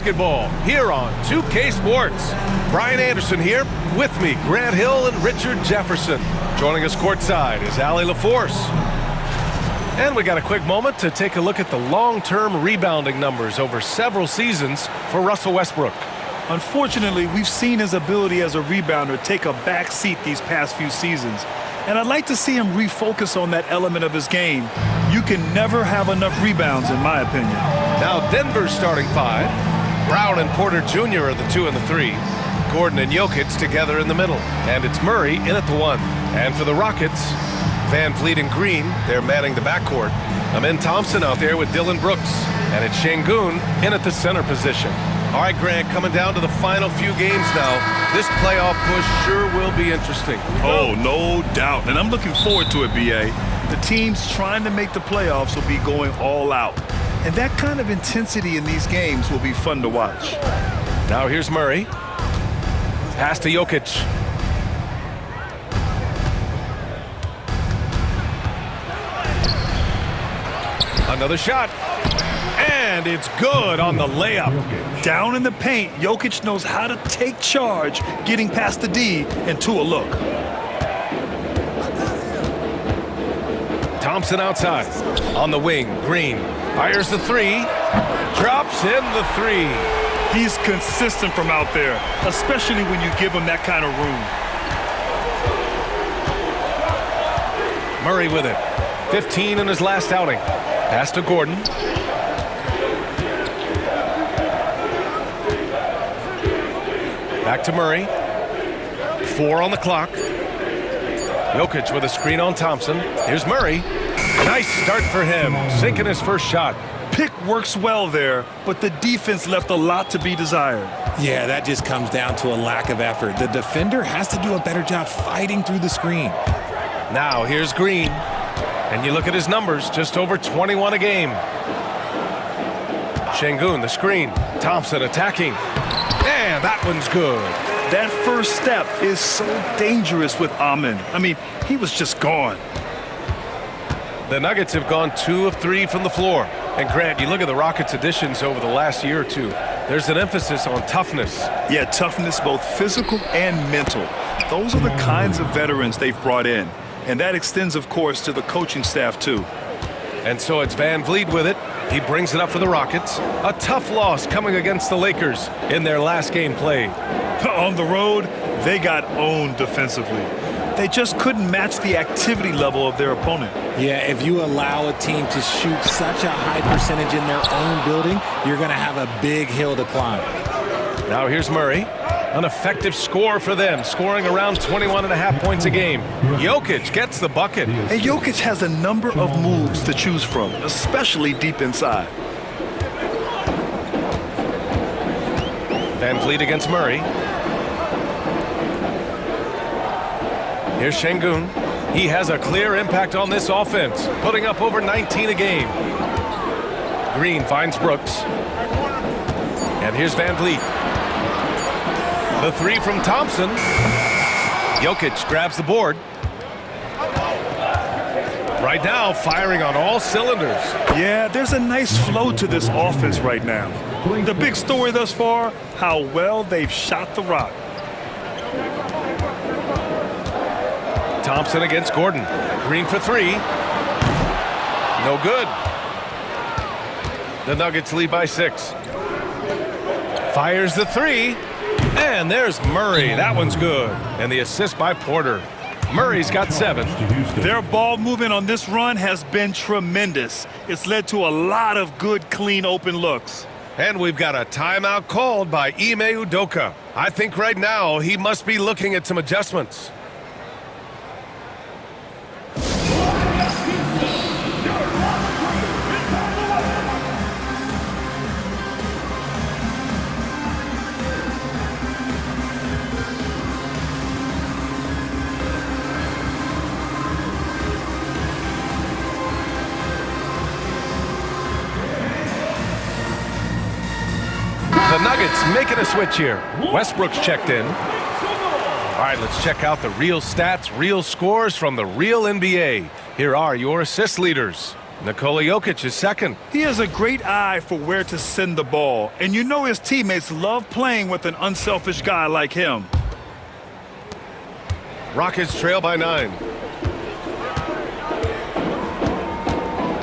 Basketball here on 2K Sports. Brian Anderson here, with me, Grant Hill and Richard Jefferson. Joining us courtside is Allie LaForce. And we got a quick moment to take a look at the long-term rebounding numbers over several seasons for Russell Westbrook. Unfortunately, we've seen his ability as a rebounder take a back seat these past few seasons. And I'd like to see him refocus on that element of his game. You can never have enough rebounds, in my opinion. Now Denver's starting five. Brown and Porter Jr. are the 2 and the 3. Gordon and Jokic together in the middle. And it's Murray in at the 1. And for the Rockets, Van Vliet and Green, they're manning the backcourt. Amin Thompson out there with Dillon Brooks. And it's Şengün in at the center position. All right, Grant, coming down to the final few games now. This playoff push sure will be interesting. Oh, no doubt. And I'm looking forward to it, B.A. The teams trying to make the playoffs will be going all out. And that kind of intensity in these games will be fun to watch. Now here's Murray. Pass to Jokic. Another shot. And it's good on the layup. Down in the paint, Jokic knows how to take charge, getting past the D and to a look. Thompson outside. On the wing, Green fires the 3. Drops in the 3. He's consistent from out there, especially when you give him that kind of room. Murray with it. 15 in his last outing. Pass to Gordon. Back to Murray. 4 on the clock. Jokic with a screen on Thompson. Here's Murray. Nice start for him, sinking his first shot. Pick works well there, but the defense left a lot to be desired. Yeah, that just comes down to a lack of effort. The defender has to do a better job fighting through the screen. Now here's Green. And you look at his numbers, just over 21 a game. Şengün, the screen. Thompson attacking. And that one's good. That first step is so dangerous with Amin. I mean, he was just gone. The Nuggets have gone 2 of 3 from the floor. And Grant, you look at the Rockets' additions over the last year or two. There's an emphasis on toughness. Yeah, toughness, both physical and mental. Those are the kinds of veterans they've brought in. And that extends, of course, to the coaching staff, too. And so it's Van Vliet with it. He brings it up for the Rockets. A tough loss coming against the Lakers in their last game played. On the road, they got owned defensively. They just couldn't match the activity level of their opponent. Yeah, if you allow a team to shoot such a high percentage in their own building, you're going to have a big hill to climb. Now here's Murray. An effective score for them, scoring around 21.5 points a game. Jokic gets the bucket. And Jokic has a number of moves to choose from, especially deep inside. Van Vliet against Murray. Here's Şengün. He has a clear impact on this offense, putting up over 19 a game. Green finds Brooks. And here's Van Vliet. The 3 from Thompson. Jokic grabs the board. Right now, firing on all cylinders. Yeah, there's a nice flow to this offense right now. The big story thus far, how well they've shot the rock. Thompson against Gordon. Green for 3. No good. The Nuggets lead by 6. Fires the 3. And there's Murray. That one's good. And the assist by Porter. Murray's got 7. Their ball movement on this run has been tremendous. It's led to a lot of good, clean, open looks. And we've got a timeout called by Ime Udoka. I think right now he must be looking at some adjustments. The Nuggets making a switch here. Westbrook's checked in. All right, let's check out the real stats, real scores from the real NBA. Here are your assist leaders. Nikola Jokic is second. He has a great eye for where to send the ball, and you know his teammates love playing with an unselfish guy like him. Rockets trail by 9.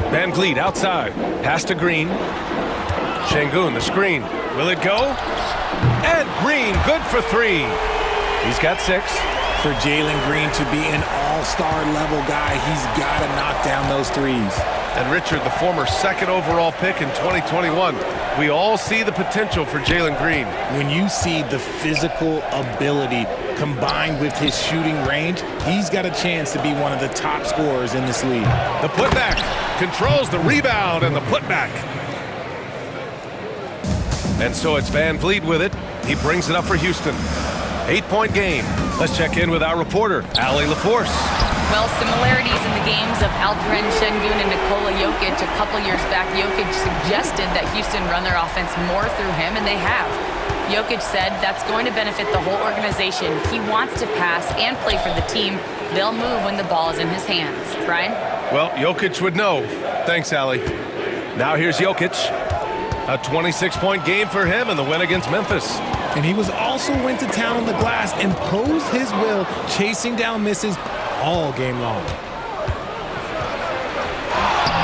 Van Vliet outside. Pass to Green. Şengün, the screen. Will it go? And Green, good for 3. He's got 6. For Jalen Green to be an all-star level guy, he's got to knock down those threes. And Richard, the former second overall pick in 2021. We all see the potential for Jalen Green. When you see the physical ability combined with his shooting range, he's got a chance to be one of the top scorers in this league. The putback controls the rebound and the putback. And so it's Van Vliet with it. He brings it up for Houston. 8-point game. Let's check in with our reporter, Allie LaForce. Well, similarities in the games of Alperen Şengün and Nikola Jokic. A couple years back, Jokic suggested that Houston run their offense more through him, and they have. Jokic said that's going to benefit the whole organization. He wants to pass and play for the team. They'll move when the ball is in his hands. Brian? Well, Jokic would know. Thanks, Allie. Now here's Jokic. A 26-point game for him in the win against Memphis. And he was also went to town on the glass, imposed his will, chasing down misses all game long.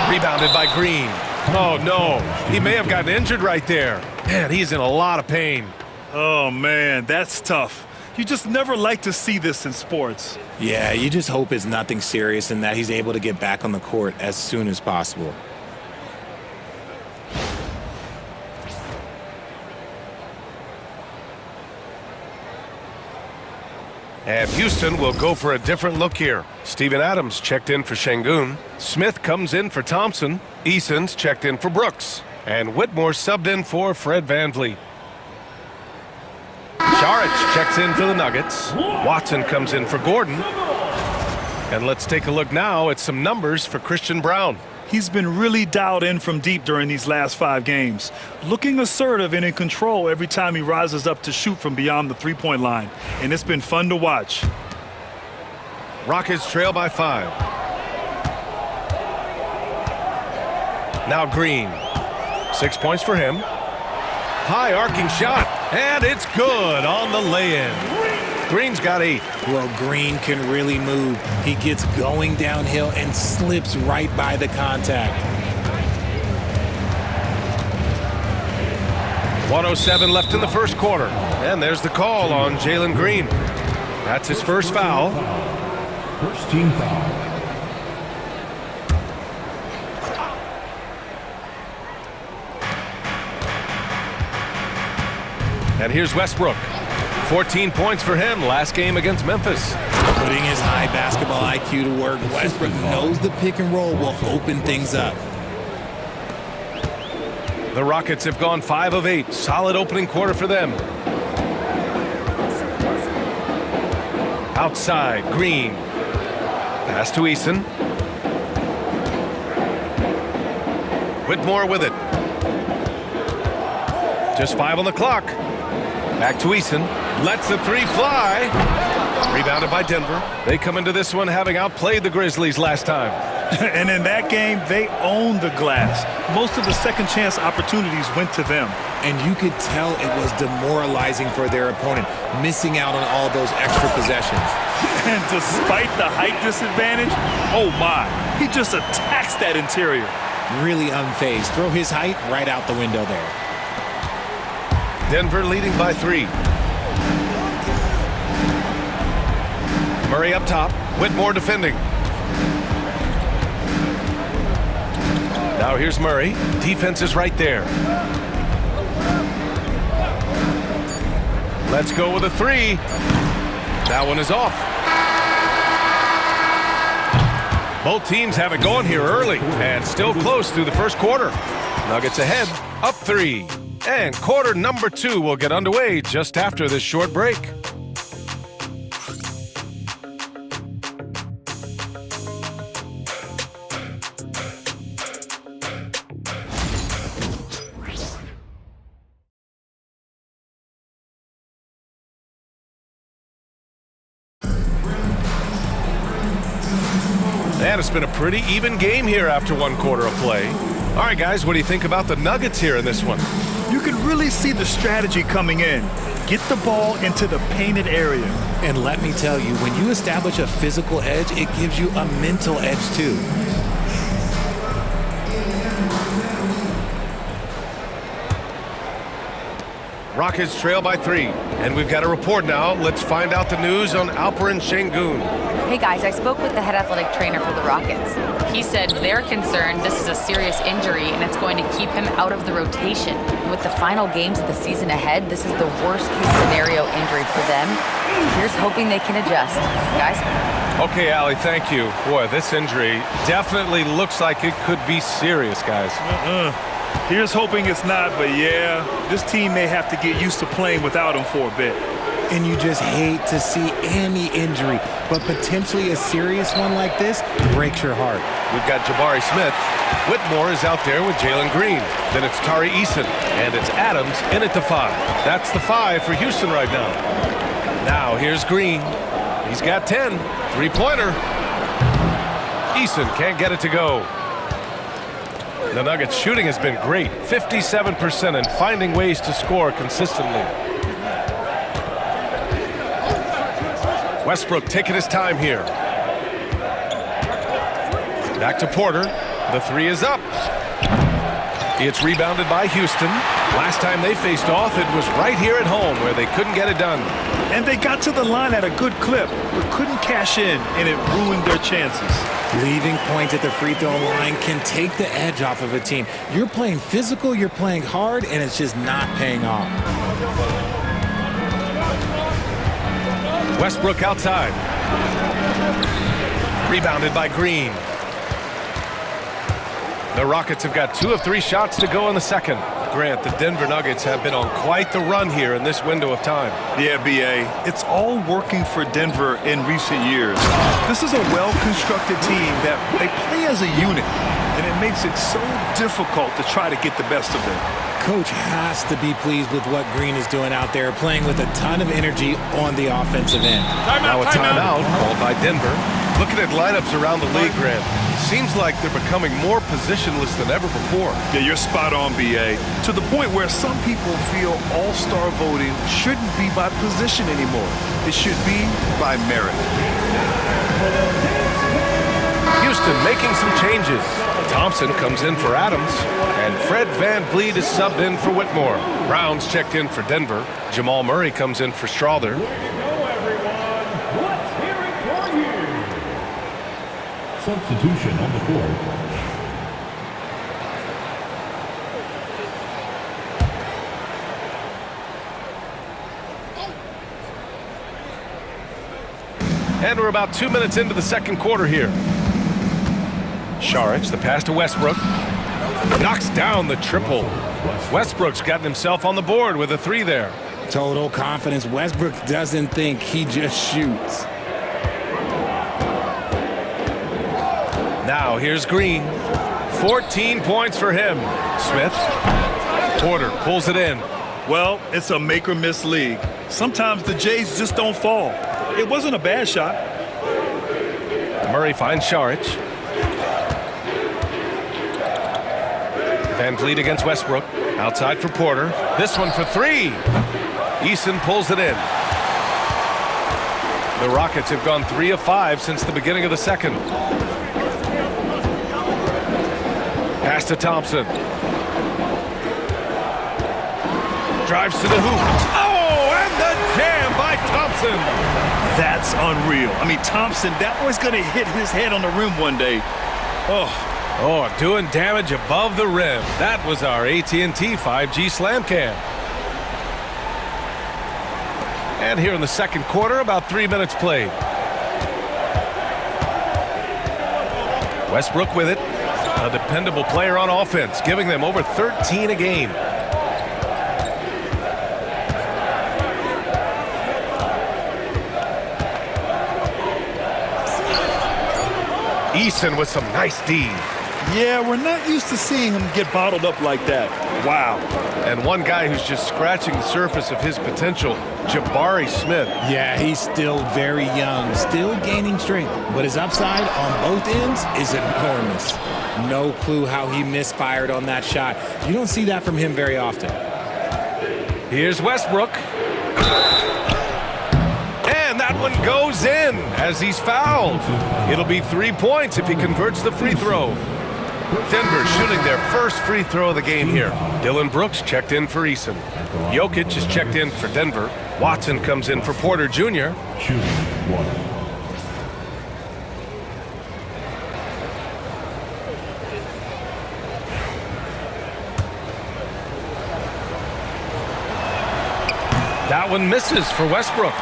Rebounded by Green. Oh, no. He may have gotten injured right there. Man, he's in a lot of pain. Oh, man, that's tough. You just never like to see this in sports. Yeah, you just hope it's nothing serious and that he's able to get back on the court as soon as possible. And Houston will go for a different look here. Steven Adams checked in for Şengün. Smith comes in for Thompson. Eason's checked in for Brooks. And Whitmore subbed in for Fred Van Vliet. Saric checks in for the Nuggets. Watson comes in for Gordon. And let's take a look now at some numbers for Christian Braun. He's been really dialed in from deep during these last 5 games, looking assertive and in control every time he rises up to shoot from beyond the three-point line, and it's been fun to watch. Rockets trail by 5. Now Green. 6 points for him. High arcing shot, and it's good on the lay-in. Green's got 8. Well, Green can really move. He gets going downhill and slips right by the contact. 1:07 left in the first quarter. And there's the call on Jalen Green. That's his first foul. First team foul. And here's Westbrook. 14 points for him last game against Memphis. Putting his high basketball IQ to work, Westbrook knows the pick and roll will open things up. The Rockets have gone 5 of 8. Solid opening quarter for them. Outside, Green. Pass to Eason. Whitmore with it. Just 5 on the clock. Back to Eason. Lets the 3 fly. Rebounded by Denver. They come into this one having outplayed the Grizzlies last time. And in that game, they owned the glass. Most of the second chance opportunities went to them. And you could tell it was demoralizing for their opponent, missing out on all those extra possessions. And despite the height disadvantage, oh my, he just attacks that interior. Really unfazed. Throw his height right out the window there. Denver leading by 3. Murray up top. Whitmore defending. Now here's Murray. Defense is right there. Let's go with a 3. That one is off. Both teams have it going here early and still close through the first quarter. Nuggets ahead, up 3. And quarter number 2 will get underway just after this short break. And it's been a pretty even game here after 1 quarter of play. All right, guys, what do you think about the Nuggets here in this one? You can really see the strategy coming in. Get the ball into the painted area. And let me tell you, when you establish a physical edge, it gives you a mental edge too. Rockets trail by 3. And we've got a report now. Let's find out the news on Alperen Sengun. Hey guys, I spoke with the head athletic trainer for the Rockets. He said they're concerned this is a serious injury and it's going to keep him out of the rotation. With the final games of the season ahead, this is the worst case scenario injury for them. Here's hoping they can adjust. Guys? Okay, Allie, thank you. Boy, this injury definitely looks like it could be serious, guys. Here's hoping it's not, but yeah, this team may have to get used to playing without him for a bit. And you just hate to see any injury, but potentially a serious one like this breaks your heart. We've got Jabari Smith. Whitmore is out there with Jalen Green. Then it's Tari Eason, and it's Adams in at the 5. That's the 5 for Houston right now. Now here's Green. He's got 10. Three-pointer. Eason can't get it to go. The Nuggets shooting has been great, 57%, and finding ways to score consistently. Westbrook taking his time here. Back to Porter. The 3 is up. It's rebounded by Houston. Last time they faced off, it was right here at home where they couldn't get it done. And they got to the line at a good clip, but couldn't cash in, and it ruined their chances. Leaving points at the free throw line can take the edge off of a team. You're playing physical, you're playing hard, and it's just not paying off. Westbrook outside. Rebounded by Green. The Rockets have got 2 of 3 shots to go in the second. Grant, the Denver Nuggets have been on quite the run here in this window of time. Yeah, B.A., it's all working for Denver in recent years. This is a well-constructed team that they play as a unit, and it makes it so difficult to try to get the best of them. Coach has to be pleased with what Green is doing out there, playing with a ton of energy on the offensive end. Now a timeout called by Denver. Looking at lineups around the league, Grant, it seems like they're becoming more positionless than ever before. Yeah, you're spot on, B.A. To the point where some people feel all-star voting shouldn't be by position anymore. It should be by merit. Houston making some changes. Thompson comes in for Adams, and Fred VanVleet is subbed in for Whitmore. Brown's checked in for Denver. Jamal Murray comes in for Strawther. Substitution on the court. And we're about 2 minutes into the second quarter here. Saric, the pass to Westbrook. Knocks down the triple. Westbrook's gotten himself on the board with a 3 there. Total confidence. Westbrook doesn't think, he just shoots. Now here's Green. 14 points for him. Smith. Porter pulls it in. Well, it's a make-or-miss league. Sometimes the Jays just don't fall. It wasn't a bad shot. Murray finds Saric. VanVleet against Westbrook. Outside for Porter. This one for 3. Eason pulls it in. The Rockets have gone 3 of 5 since the beginning of the second. Pass to Thompson. Drives to the hoop. Oh, and the jam by Thompson. That's unreal. I mean, Thompson, that boy's going to hit his head on the rim one day. Oh, doing damage above the rim. That was our AT&T 5G Slam Cam. And here in the second quarter, about 3 minutes played. Westbrook with it. A dependable player on offense, giving them over 13 a game. Eason with some nice D. Yeah, we're not used to seeing him get bottled up like that. Wow. And one guy who's just scratching the surface of his potential, Jabari Smith. Yeah, he's still very young, still gaining strength, but his upside on both ends is enormous. No clue how he misfired on that shot. You don't see that from him very often. Here's Westbrook. And that one goes in as he's fouled. It'll be 3 points if he converts the free throw. Denver shooting their first free throw of the game here. Dylan Brooks checked in for Eason. Jokic is checked in for Denver. Watson comes in for Porter Jr. Shooting 1. That one misses for Westbrook.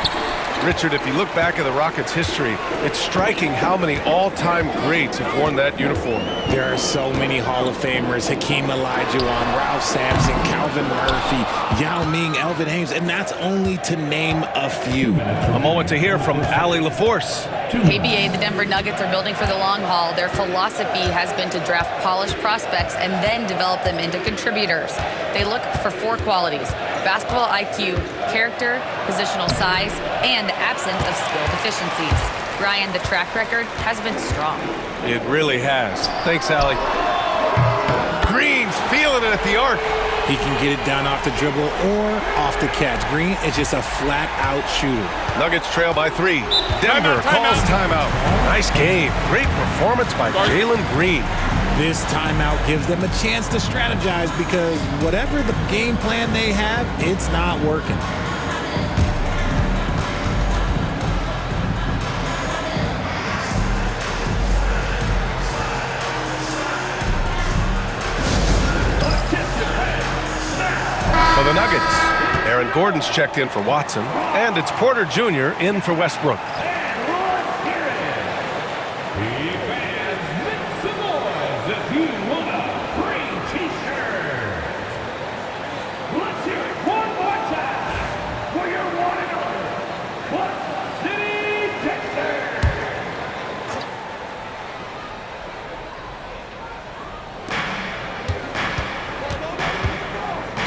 Richard, if you look back at the Rockets' history, it's striking how many all-time greats have worn that uniform. There are so many Hall of Famers: Hakeem Olajuwon, Ralph Sampson, Calvin Murphy, Yao Ming, Elvin Hayes, and that's only to name a few. A moment to hear from Allie LaForce. KBA, the Denver Nuggets are building for the long haul. Their philosophy has been to draft polished prospects and then develop them into contributors. They look for 4 qualities: basketball IQ, character, positional size, and absence of skill deficiencies. Ryan, the track record has been strong. It really has. Thanks, Allie. Green's feeling it at the arc. He can get it done off the dribble or off the catch. Green is just a flat-out shooter. Nuggets trail by 3. Denver calls timeout. Nice game. Great performance by Jalen Green. This timeout gives them a chance to strategize because whatever the game plan they have, it's not working. For the Nuggets, Aaron Gordon's checked in for Watson, and it's Porter Jr. in for Westbrook.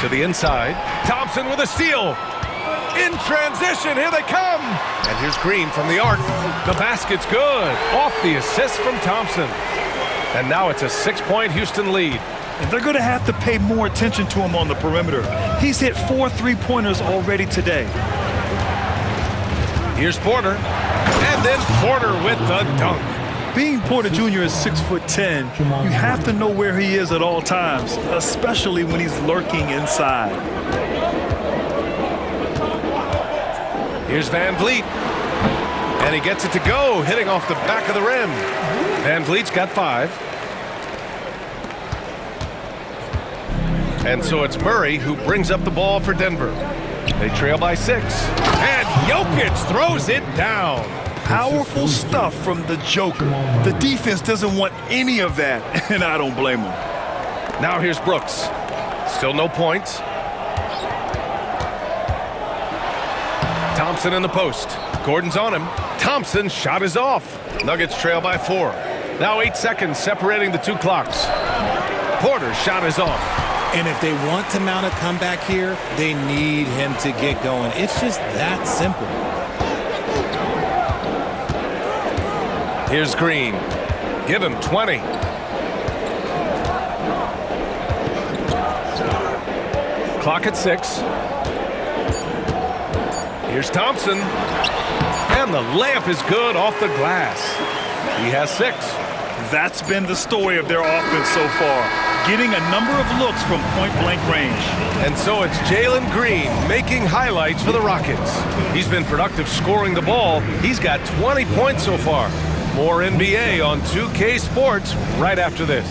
To the inside, Thompson with a steal. In transition, here they come. And here's Green from the arc. The basket's good. Off the assist from Thompson. And now it's a 6-point Houston lead. And they're going to have to pay more attention to him on the perimeter. He's hit 4 3-pointers already today. Here's Porter. And then Porter with the dunk. Being Porter Jr. is 6'10", you have to know where he is at all times, especially when he's lurking inside. Here's Van Vliet. And he gets it to go, hitting off the back of the rim. Van Vliet's got 5. And so it's Murray who brings up the ball for Denver. They trail by 6. And Jokic throws it down. Powerful stuff from the Joker. The defense doesn't want any of that, and I don't blame them. Now here's Brooks. Still no points. Thompson in the post. Gordon's on him. Thompson's shot is off. Nuggets trail by 4. Now 8 seconds separating the 2 clocks. Porter's shot is off. And if they want to mount a comeback here, they need him to get going. It's just that simple. Here's Green. Give him 20. Clock at 6. Here's Thompson. And the layup is good off the glass. He has 6. That's been the story of their offense so far, getting a number of looks from point-blank range. And so it's Jalen Green making highlights for the Rockets. He's been productive scoring the ball. He's got 20 points so far. More NBA on 2K Sports right after this.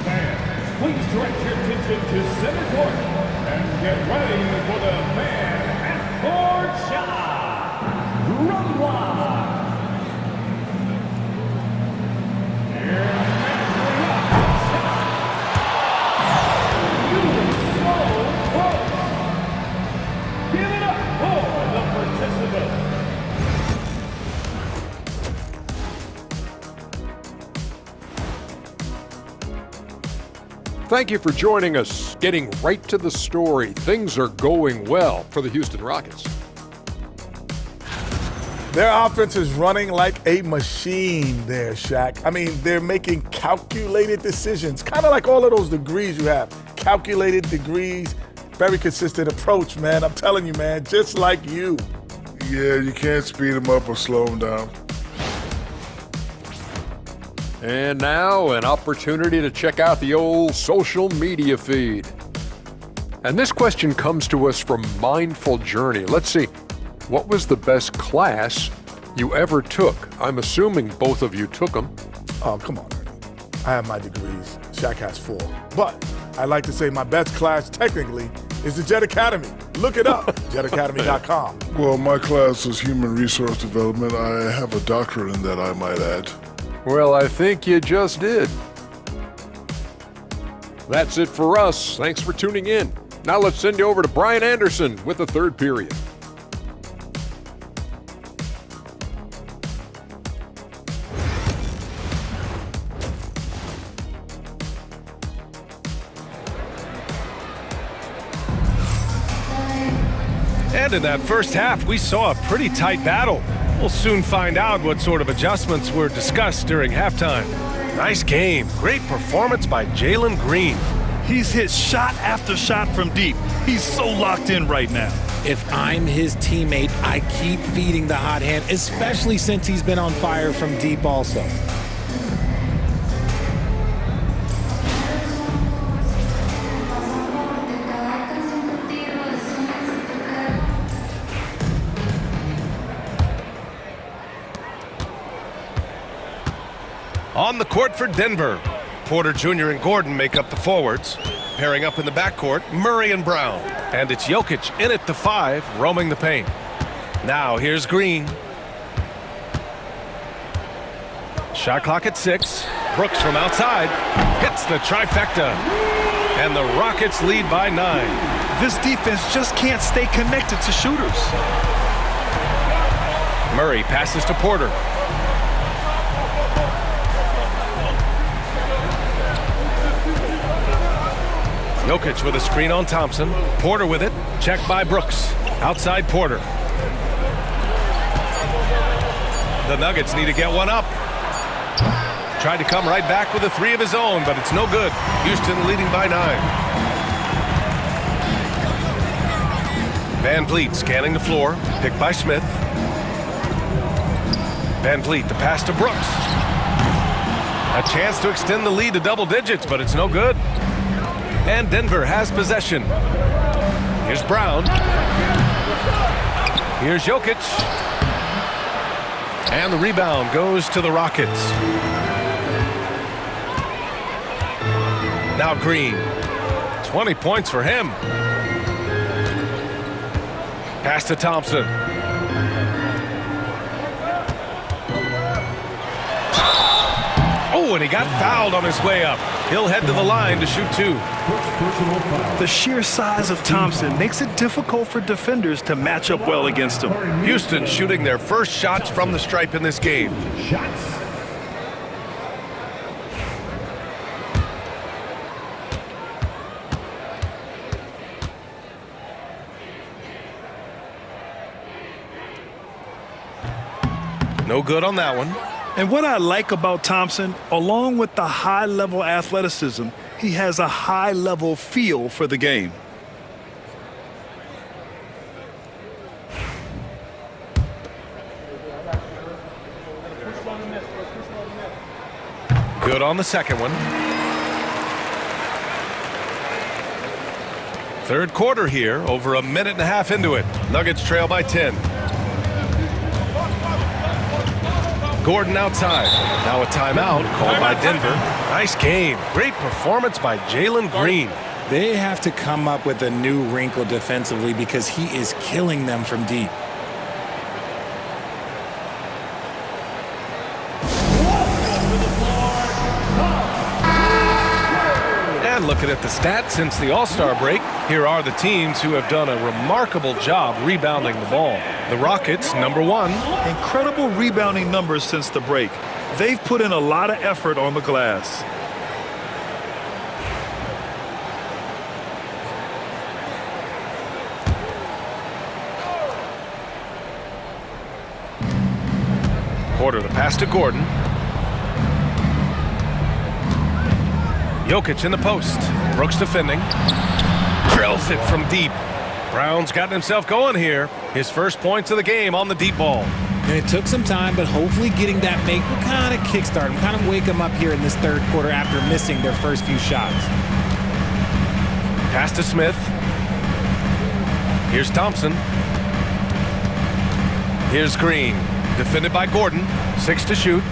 Fans, please direct your attention to center court and get ready for the fan half-court shot. Run wild. Thank you for joining us. Getting right to the story, things are going well for the Houston Rockets. Their offense is running like a machine there, Shaq. I mean, they're making calculated decisions, kind of like all of those degrees you have. Calculated degrees, very consistent approach, man. I'm telling you, man, just like you. Yeah, you can't speed them up or slow them down. And now an opportunity to check out the old social media feed. And this question comes to us from Mindful Journey. Let's see. What was the best class you ever took? I'm assuming both of you took them. Oh, come on, Ernie. I have my degrees. Shaq has 4. But I like to say my best class technically is the Jet Academy. Look it up, jetacademy.com. Well, my class was human resource development. I have a doctorate in that, I might add. Well, I think you just did. That's it for us. Thanks for tuning in. Now let's send you over to Brian Anderson with the third period. And in that first half, we saw a pretty tight battle. We'll soon find out what sort of adjustments were discussed during halftime. Nice game. Great performance by Jalen Green. He's hit shot after shot from deep. He's so locked in right now. If I'm his teammate, I keep feeding the hot hand, especially since he's been on fire from deep also. On the court for Denver, Porter Jr. and Gordon make up the forwards. Pairing up in the backcourt, Murray and Brown. And it's Jokic in at the 5, roaming the paint. Now here's Green. Shot clock at 6. Brooks from outside hits the trifecta. And the Rockets lead by 9. This defense just can't stay connected to shooters. Murray passes to Porter. Jokic with a screen on Thompson. Porter with it. Checked by Brooks. Outside Porter. The Nuggets need to get one up. Tried to come right back with a 3 of his own, but it's no good. Houston leading by 9. Van Vliet scanning the floor. Picked by Smith. Van Vliet, the pass to Brooks. A chance to extend the lead to double digits, but it's no good. And Denver has possession. Here's Brown. Here's Jokic. And the rebound goes to the Rockets. Now Green. 20 points for him. Pass to Thompson. Oh, and he got fouled on his way up. He'll head to the line to shoot 2. The sheer size of Thompson makes it difficult for defenders to match up well against him. Houston shooting their first shots from the stripe in this game. No good on that one. And what I like about Thompson, along with the high-level athleticism, he has a high-level feel for the game. Good on the second one. Third quarter here, over a minute and a half into it. Nuggets trail by 10. Gordon outside. Now a timeout called by Denver. Nice game. Great performance by Jalen Green. They have to come up with a new wrinkle defensively because he is killing them from deep. And looking at the stats since the All-Star break, here are the teams who have done a remarkable job rebounding the ball. The Rockets, number 1. Incredible rebounding numbers since the break. They've put in a lot of effort on the glass. Porter, the pass to Gordon. Jokic in the post. Brooks defending. Drills it from deep. Brown's gotten himself going here. His first points of the game on the deep ball. And it took some time, but hopefully getting that make will kind of kickstart him, kind of wake them up here in this third quarter after missing their first few shots. Pass to Smith. Here's Thompson. Here's Green. Defended by Gordon. 6 to shoot.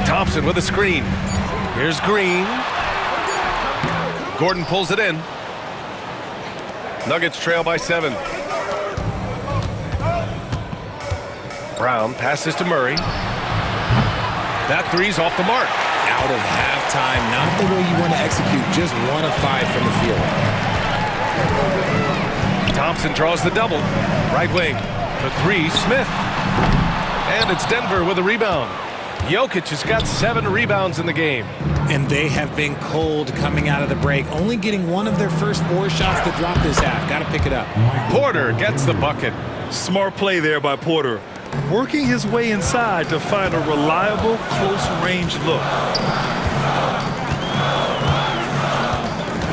Thompson with a screen. Here's Green. Gordon pulls it in. Nuggets trail by 7. Brown passes to Murray. That three's off the mark. Out of halftime, not the way you want to execute, just 1 of 5 from the field. Thompson draws the double. Right wing. For 3, Smith. And it's Denver with a rebound. Jokic has got 7 rebounds in the game. And they have been cold coming out of the break, only getting 1 of their first 4 shots to drop this half. Got to pick it up. Porter gets the bucket. Smart play there by Porter. Working his way inside to find a reliable, close-range look.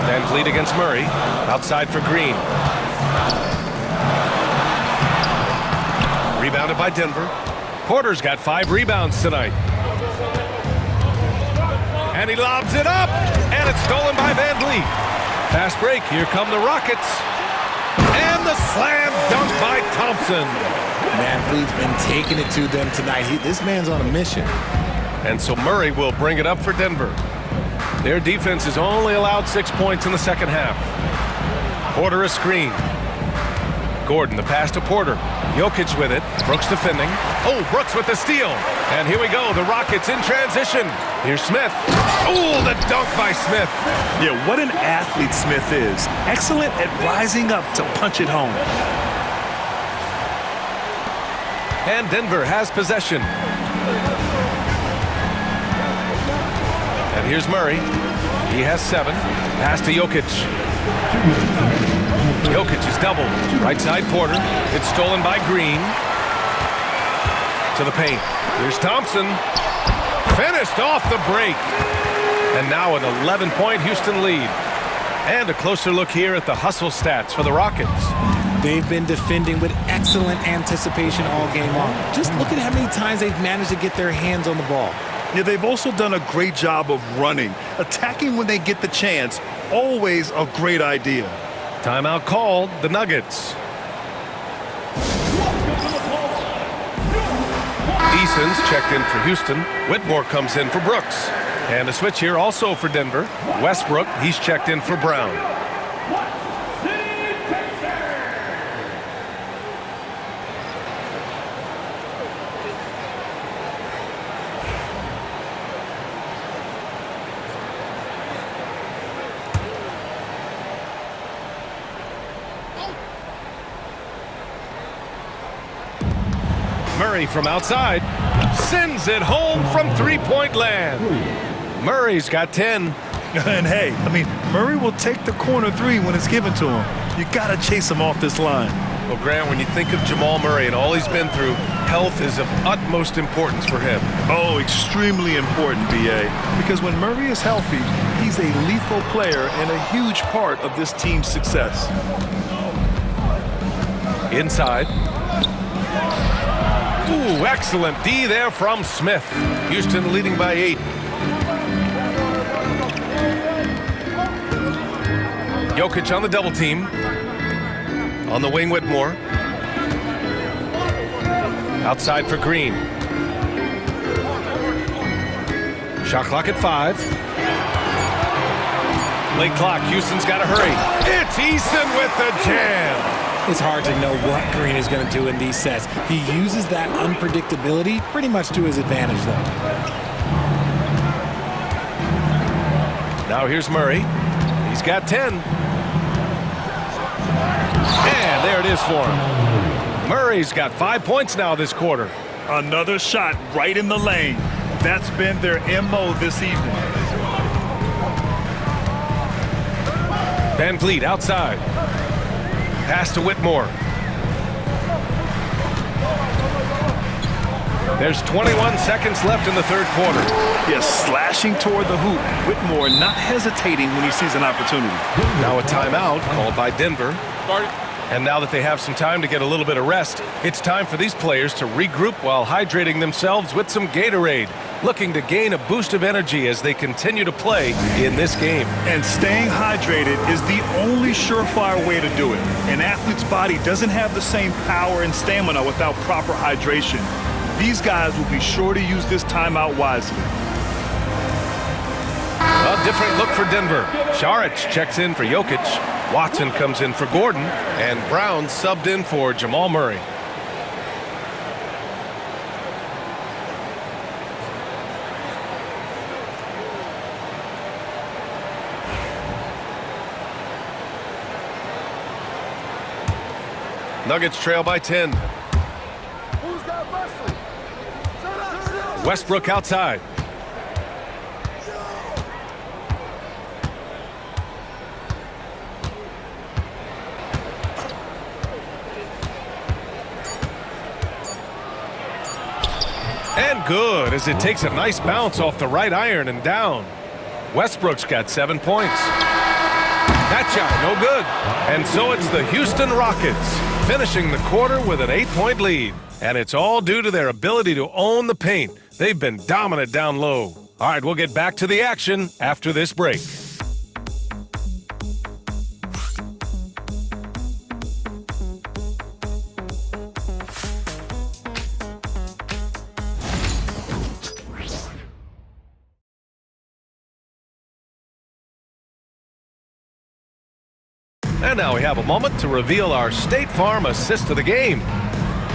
Van Vliet against Murray. Outside for Green. Rebounded by Denver. Porter's got 5 rebounds tonight. And he lobs it up. And it's stolen by Van Vliet. Fast break. Here come the Rockets. And the slam dunk by Thompson. Van Vliet's been taking it to them tonight. This man's on a mission. And so Murray will bring it up for Denver. Their defense has only allowed 6 points in the second half. Porter a screen. Gordon the pass to Porter. Jokic with it. Brooks defending. Oh, Brooks with the steal. And here we go. The Rockets in transition. Here's Smith. Oh, the dunk by Smith. Yeah, what an athlete Smith is. Excellent at rising up to punch it home. And Denver has possession. And here's Murray. He has 7. Pass to Jokic. Jokic is doubled. Right side Porter. It's stolen by Green. To the paint. Here's Thompson. Finished off the break. And now an 11-point Houston lead. And a closer look here at the hustle stats for the Rockets. They've been defending with excellent anticipation all game long. Just look at how many times they've managed to get their hands on the ball. Yeah, they've also done a great job of running. Attacking when they get the chance, always a great idea. Timeout called, the Nuggets. Eason's checked in for Houston. Whitmore comes in for Brooks. And a switch here also for Denver. Westbrook, he's checked in for Brown. Murray from outside sends it home from three-point land. Murray's got 10. And hey, I mean, Murray will take the corner 3 when it's given to him. You got to chase him off this line. Well, Grant, when you think of Jamal Murray and all he's been through, health is of utmost importance for him. Oh, extremely important, B.A. Because when Murray is healthy, he's a lethal player and a huge part of this team's success. Inside. Ooh, excellent D there from Smith. Houston leading by 8. Jokic on the double team. On the wing, Whitmore. Outside for Green. Shot clock at 5. Late clock. Houston's got to hurry. It's Eason with the jam. It's hard to know what Green is going to do in these sets. He uses that unpredictability pretty much to his advantage, though. Now here's Murray. He's got 10. And there it is for him. Murray's got 5 points now this quarter. Another shot right in the lane. That's been their MO this evening. Van Vliet outside. Pass to Whitmore. There's 21 seconds left in the third quarter. Yes, slashing toward the hoop. Whitmore not hesitating when he sees an opportunity. Now a timeout called by Denver. And now that they have some time to get a little bit of rest, it's time for these players to regroup while hydrating themselves with some Gatorade, looking to gain a boost of energy as they continue to play in this game. And staying hydrated is the only surefire way to do it. An athlete's body doesn't have the same power and stamina without proper hydration. These guys will be sure to use this timeout wisely. A different look for Denver. Šarić checks in for Jokic. Watson comes in for Gordon. And Brown subbed in for Jamal Murray. Nuggets trail by 10. Westbrook outside. And good, as it takes a nice bounce off the right iron and down. Westbrook's got 7 points. That shot, no good. And so it's the Houston Rockets, finishing the quarter with an 8-point lead. And it's all due to their ability to own the paint. They've been dominant down low. All right, we'll get back to the action after this break. And now we have a moment to reveal our State Farm assist of the game.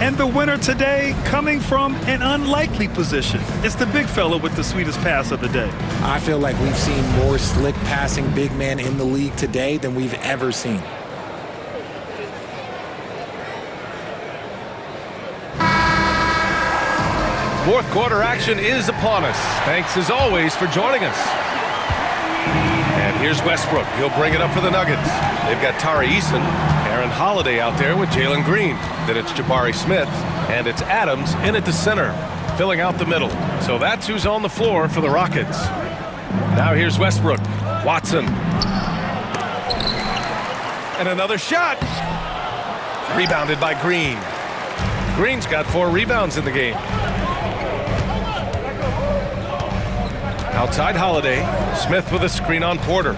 And the winner today coming from an unlikely position. It's the big fella with the sweetest pass of the day. I feel like we've seen more slick passing big men in the league today than we've ever seen. Fourth quarter action is upon us. Thanks as always for joining us. And here's Westbrook. He'll bring it up for the Nuggets. They've got Tari Eason, Aaron Holiday out there with Jalen Green. Then it's Jabari Smith, and it's Adams in at the center, filling out the middle. So that's who's on the floor for the Rockets. Now here's Westbrook. Watson. And another shot. Rebounded by Green. Green's got 4 rebounds in the game. Outside Holiday. Smith with a screen on Porter.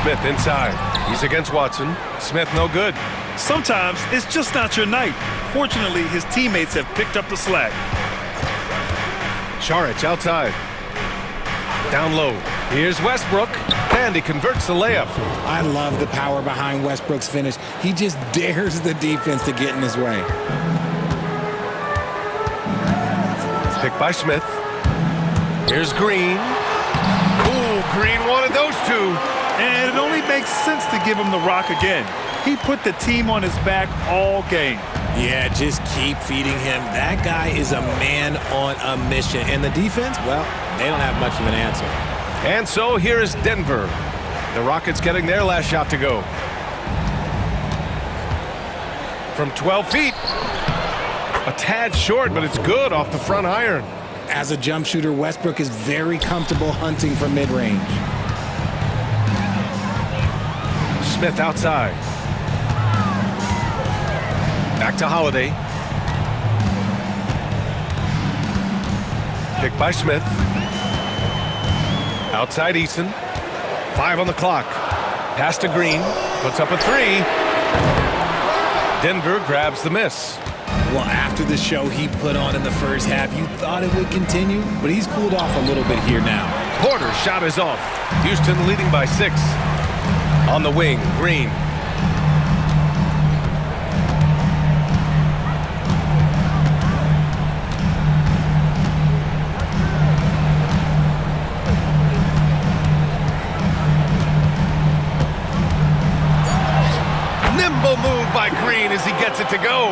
Smith inside. He's against Watson. Smith no good. Sometimes it's just not your night. Fortunately, his teammates have picked up the slack. Šarić outside. Down low. Here's Westbrook. And he converts the layup. I love the power behind Westbrook's finish. He just dares the defense to get in his way. Picked by Smith. Here's Green. Ooh, Green wanted those two. And it only makes sense to give him the rock again. He put the team on his back all game. Yeah, just keep feeding him. That guy is a man on a mission. And the defense, well, they don't have much of an answer. And so here is Denver. The Rockets getting their last shot to go. From 12 feet. A tad short, but it's good off the front iron. As a jump shooter, Westbrook is very comfortable hunting from mid-range. Smith outside. Back to Holiday. Picked by Smith. Outside Eason. 5 on the clock. Pass to Green. Puts up a 3. Denver grabs the miss. Well, after the show he put on in the first half, you thought it would continue, but he's cooled off a little bit here now. Porter's shot is off. Houston leading by 6. On the wing, Green. Nimble move by Green as he gets it to go.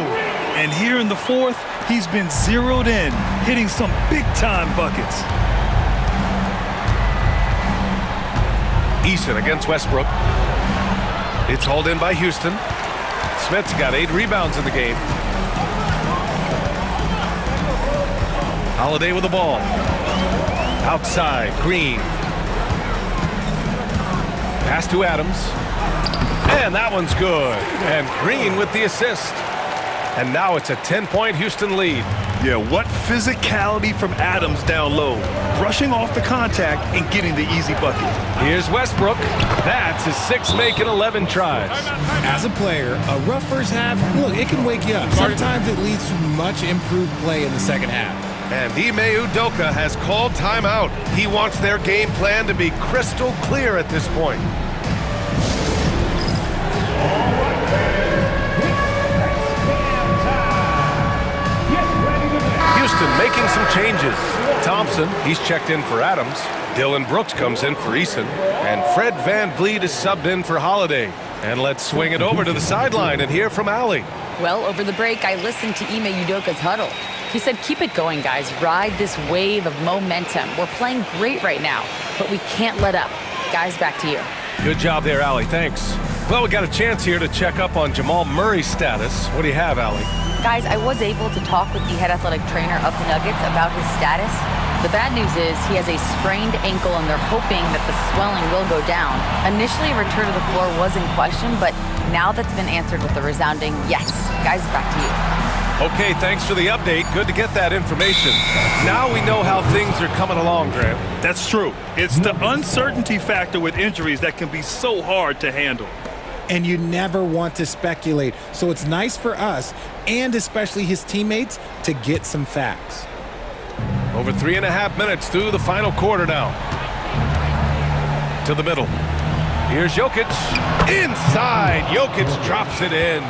And here in the fourth, he's been zeroed in, hitting some big-time buckets. Eason against Westbrook. It's hauled in by Houston. Smith's got 8 rebounds in the game. Holiday with the ball. Outside, Green. Pass to Adams. And that one's good. And Green with the assist. And now it's a 10-point Houston lead. Yeah, what physicality from Adams down low. Brushing off the contact and getting the easy bucket. Here's Westbrook. That's his 6th make in 11 tries. As a player, a rough first half, look, it can wake you up. Sometimes it leads to much improved play in the second half. And Ime Udoka has called timeout. He wants their game plan to be crystal clear at this point. Houston making some changes. Thompson, he's checked in for Adams. Dylan Brooks comes in for Eason. And Fred VanVleet is subbed in for Holiday. And let's swing it over to the sideline and hear from Allie. Well, over the break, I listened to Ime Udoka's huddle. He said, keep it going, guys. Ride this wave of momentum. We're playing great right now, but we can't let up. Guys, back to you. Good job there, Allie. Thanks. Well, we got a chance here to check up on Jamal Murray's status. What do you have, Allie? Guys, I was able to talk with the head athletic trainer of the Nuggets about his status. The bad news is he has a sprained ankle, and they're hoping that the swelling will go down. Initially, a return to the floor was in question, but now that's been answered with a resounding yes. Guys, back to you. Okay, thanks for the update. Good to get that information. Now we know how things are coming along, Grant. That's true. It's the uncertainty factor with injuries that can be so hard to handle. And you never want to speculate. So it's nice for us, and especially his teammates, to get some facts. Over 3.5 minutes through the final quarter now. To the middle. Here's Jokic. Inside. Jokic drops it in.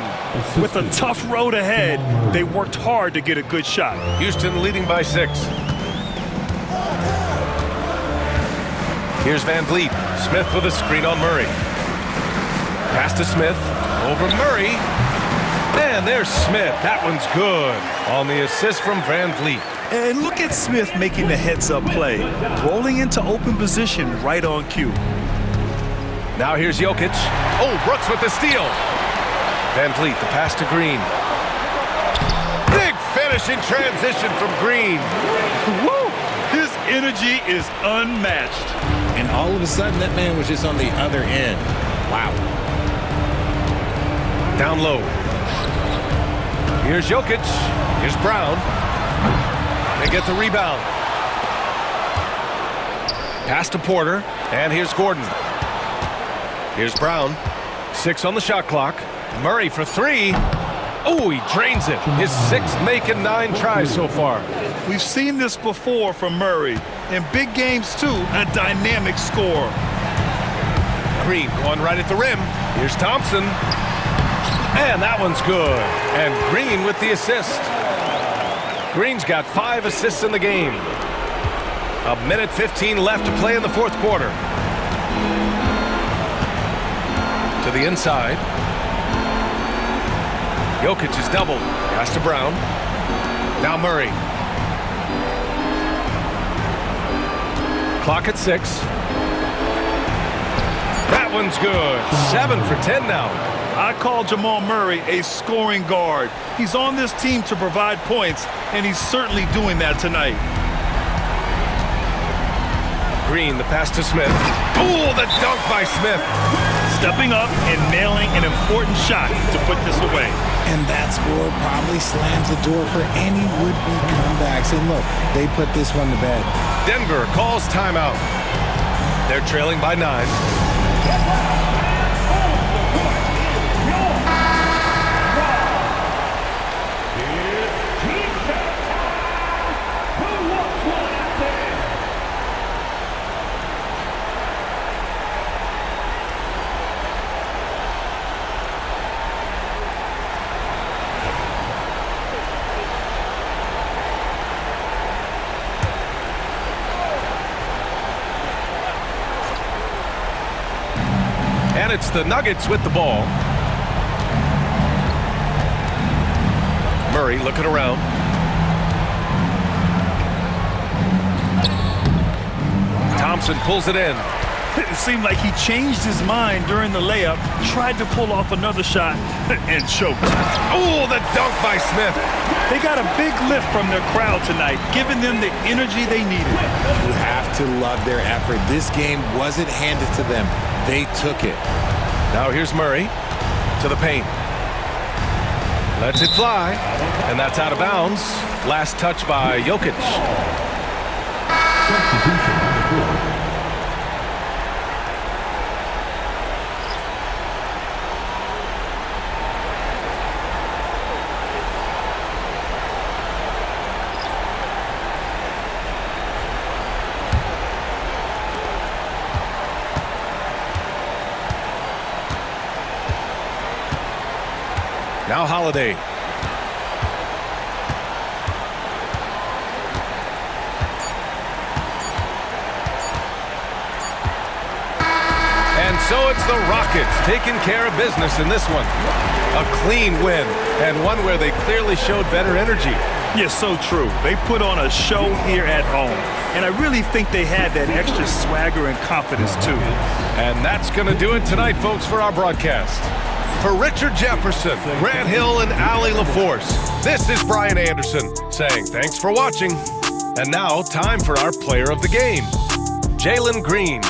With a tough road ahead, they worked hard to get a good shot. Houston leading by 6. Here's VanVleet. Smith with a screen on Murray. Pass to Smith. Over Murray. And there's Smith. That one's good. On the assist from VanVleet. And look at Smith making the heads-up play. Rolling into open position right on cue. Now here's Jokic. Oh, Brooks with the steal. VanVleet, the pass to Green. Big finish in transition from Green. Woo! His energy is unmatched. And all of a sudden, that man was just on the other end. Wow. Down low. Here's Jokic. Here's Brown. They get the rebound. Pass to Porter. And here's Gordon. Here's Brown. 6 on the shot clock. Murray for 3. Oh, he drains it. His 6th make in 9 tries so far. We've seen this before from Murray. In big games, too, a dynamic scorer. Green going right at the rim. Here's Thompson. And that one's good. And Green with the assist. Green's got 5 assists in the game. 1:15 left to play in the 4th quarter. To the inside. Jokic is doubled. Pass to Brown. Now Murray. Clock at 6. That one's good. 7 for 10 now. I call Jamal Murray a scoring guard. He's on this team to provide points, and he's certainly doing that tonight. Green, the pass to Smith. Oh, the dunk by Smith. Stepping up and nailing an important shot to put this away. And that score probably slams the door for any would-be comebacks. And look, they put this one to bed. Denver calls timeout. They're trailing by 9. And it's the Nuggets with the ball. Murray looking around. Thompson pulls it in. It seemed like he changed his mind during the layup, tried to pull off another shot, and choked. Oh, the dunk by Smith. They got a big lift from their crowd tonight, giving them the energy they needed. You have to love their effort. This game wasn't handed to them. They took it. Now here's Murray to the paint. Lets it fly, and that's out of bounds. Last touch by Jokic. Now Holiday. And so it's the Rockets taking care of business in this one. A clean win, and one where they clearly showed better energy. Yes, so true. They put on a show here at home, and I really think they had that extra swagger and confidence, too. And that's going to do it tonight, folks, for our broadcast. For Richard Jefferson, Grant Hill, and Allie LaForce, this is Brian Anderson saying thanks for watching. And now, time for our player of the game, Jalen Green.